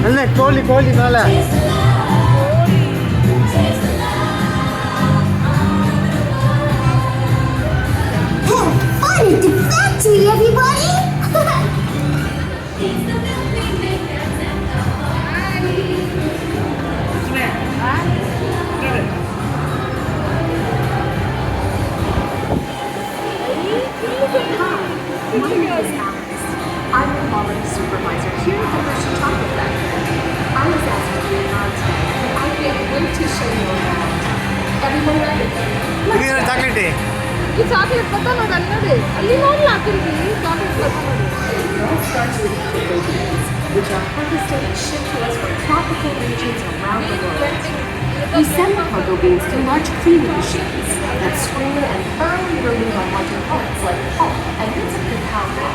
என்ன கோழி கோழி மேலே Fun at the factory, everybody! I'm the quality supervisor here at the Hershey Chocolate Factory. I was asked to be on today, and I can't wait to show you around. Everyone ready? Chocolate ಈ chocolate ಪತ್ತ ನೋಡಿ ಅಲ್ಲಿ ನೋಡಿ ಅಲ್ಲಿ ನೋಡಿ ಹಾಕಿರ್ತೀವಿ chocolate ಪತ್ತ ನೋಡಿ. It all starts with cocoa beans, which are harvested and shipped to us from tropical regions around the world. We send the cocoa beans to large cleaning machines that screen and thoroughly remove unwanted parts like pulp and bits of cacao nut.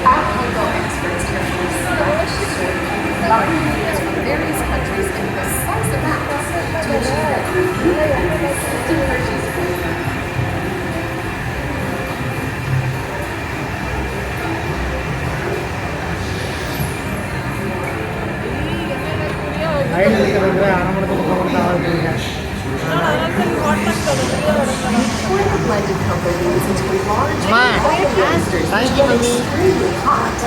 Our cocoa experts carefully select, sort, and grind beans from various countries in precise amounts to achieve their unique tasty Hershey's flavor. Pour the blended cocoa beans into a large roasters, which get extremely hot.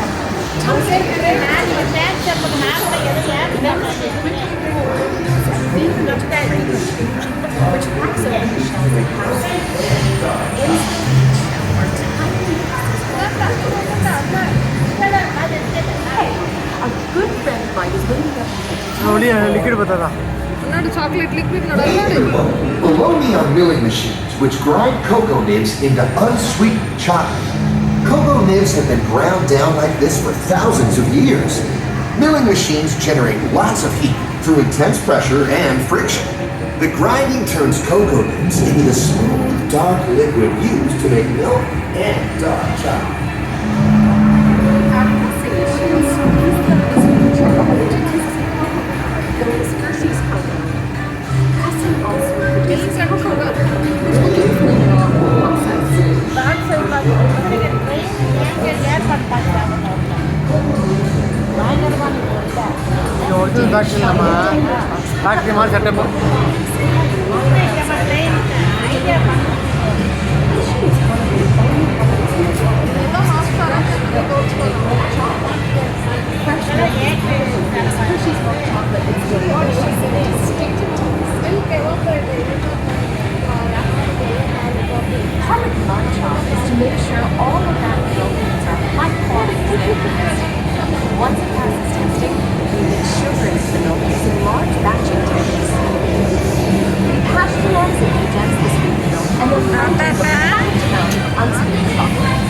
Toast it and leave nut cream, which packs over the shells and house Hey, a good friend of mine is waiting up. Liquid ಬರ್ತದ ನೋಡಿ chocolate liquid ನೋಡಿ ಅಲ್ಲಿ ನೋಡಿ. Below me are milling machines which grind cocoa nibs into unsweetened chocolate. Cocoa nibs have been ground down like this for thousands of years. Milling machines generate lots of heat through intense pressure and friction. The grinding turns cocoa nibs into the smooth, dark liquid used to make milk and dark chocolate. Hershey's cocoa. Pressing also produces cocoa butter, which will give the process. Original factory ನಮ್ಮ factory ಮಾಡಿ setup Hershey's milk chocolate is delicious and distinctive taste. Part of my job is to make sure all of that milk are high quality and once it passes testing, we mix sugar into the milk using large batching tanks. We pasteurize and condense the sweet milk and then add a large amount of unsweetened chocolate.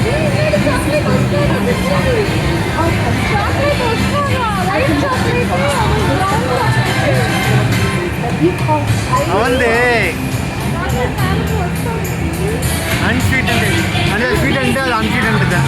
అవందే unsweet అంటే అంటే sweet అంటే అది unsweet అంటుందా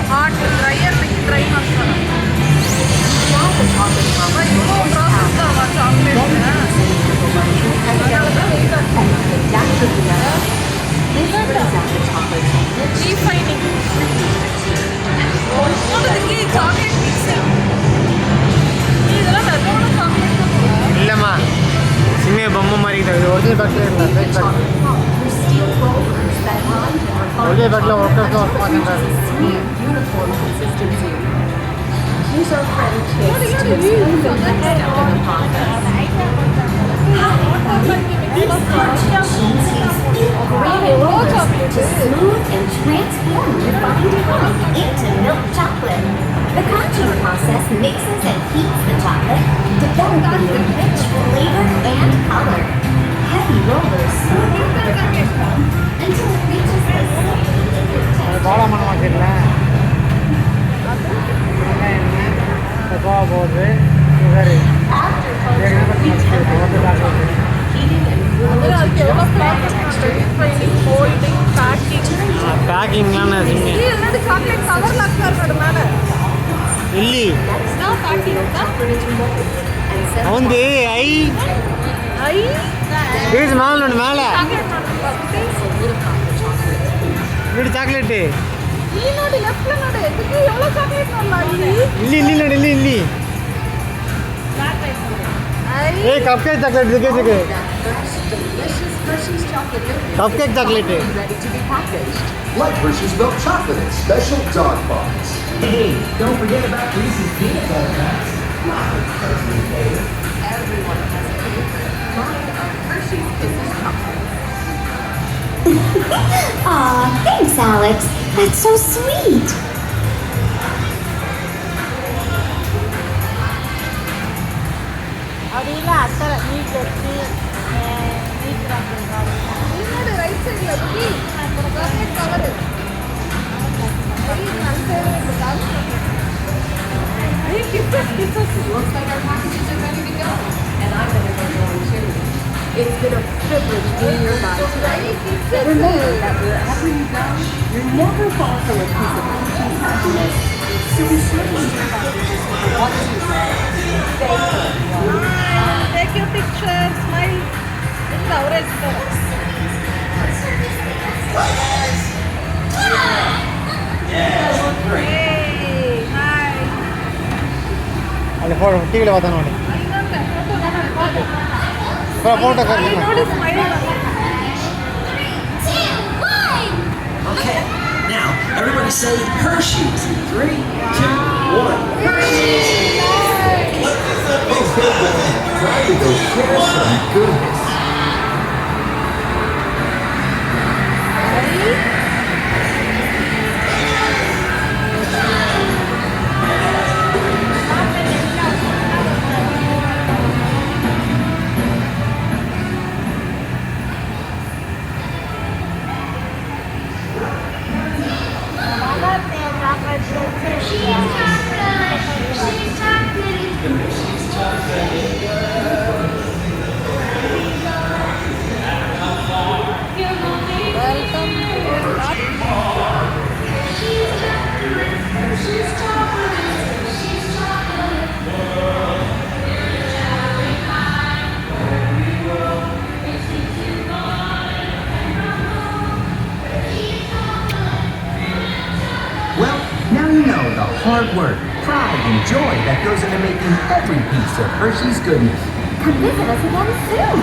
hot dryer dry masala defining chocolate mixing இதெல்லாம் நிறைய chocolate இல்லைம்மா சின்ன பொம்மை மாதிரி இருக்குது ஒரிஜினல் பேக்கில் இல்லை ஃபேக் பேக் ஒரிஜினல் பேக்கில் ஒர்க்கர்ஸ் ஒர்க் பண்ணுறாரு Uniform consistency. Use our friend Kiss to explain the next step in the process. These crunch machines use integrated rollers to smooth and transform refined honey into milk chocolate. The crunching process mixes and heats the chocolate, developing a rich flavor and color. Heavy rollers smooth out the honey until it reaches the same liquid texture. பாலமணம் வச்சிடல powdered sugar After culture, we temper the chocolate, heating and cooling it to just right texture and holding, packing. ಪ್ಯಾಕಿಂಗ್ಲಾನ ಸುಮ್ಮನೆ ಈ ಎಲ್ಲದು chocolate cover ಹಾಕ್ತಾರೆ ನೋಡು ಮೇಲೆ. ಇಲ್ಲಿ Next, packing the chocolate into molds and set ಅವಂದು ಐ ಐ ಬೀಜ ಮೇಲೆ ನೋಡಿ ಮೇಲೆ ಚಾಕ್ಲೇಟ್ ಮಾಡ್ಬೇಕು. solidify the chocolate. ನೋಡಿ ಚಾಕ್ಲೇಟ್ ಇಲ್ಲಿ ನೋಡಿ ಲೆಫ್ಟ್ ನೋಡಿ ಇದಕ್ಕೆ ಎவ்வளோ ಚಾಕ್ಲೇಟ್ ನೋಡಲ್ಲ ಇಲ್ಲಿ. ಇಲ್ಲಿ ನೋಡಿ ಇಲ್ಲಿ ಐ ಏ ಕಪ್ ಕೇಕ್ ಚಾಕ್ಲೇಟ್ ಇದಕ್ಕೆ That fresh, delicious Hershey's chocolate milk cup cake chocolate ready to be packaged. Like Hershey's milk chocolate in special dog bars. Hey, don't forget about Reese's peanut butter cups. Everyone has a favorite. Mine are Hershey's Kisses chocolate. Aw, thanks, Alex. That's so sweet. ಅದಿಲ್ಲ ಆ ಥರ ನೀರು ಗಟ್ಟಿ ನೀರು ಇಲ್ಲಿ ನೋಡಿ right side ಇಲ್ಲ ರುಚಿ ಚಾಕ್ಲೇಟ್ ಕವರ್ ನನ್ನ favourite ಕಿಸಸ್ Looks like our packages are ready to go. And I'm going to get going too. It's been a privilege being your guide today. Remember that wherever you go, you're never far from a piece of Hershey's happiness. So be sure to share about this with the ones you love. Stay home. Take you picture smile ಇಲ್ಲ ಅವರೇ ಇರ್ತಾರೆ. Hi ಅಲ್ಲಿ photo ಟಿವಿಲಿ ಹೋದ ನೋಡಿ photo ನೋಡಿ smile Okay, now everybody say Hershey's. 3, 2, 1. Hershey's! Try to go share some goodness. Well, now you know the hard work, pride, and joy that goes into making every piece of Hershey's goodness. Come visit us again soon.